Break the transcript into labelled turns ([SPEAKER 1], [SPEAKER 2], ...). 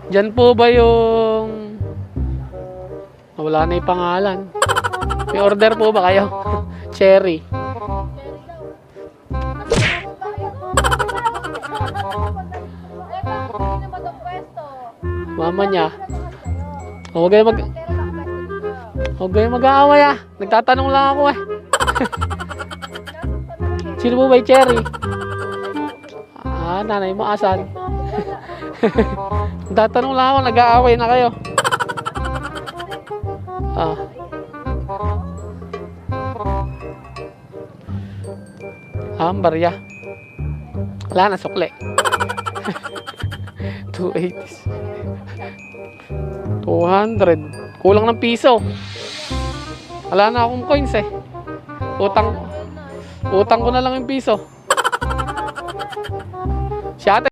[SPEAKER 1] Diyan po ba yung... Wala na yung pangalan. May order po ba kayo? Cherry. Mama niya. Huwag kayo mag-aaway ah. Nagtatanong lang ako eh. Sino po ba yung Cherry? Ah, nanay mo asan? Nagtatanong lang ako, nag-aaway na kayo. Ah. Ang barya. Wala na, sukle. 280. 200. Kulang ng piso. Wala na akong coins eh. Utang ko na lang yung piso. Si ate.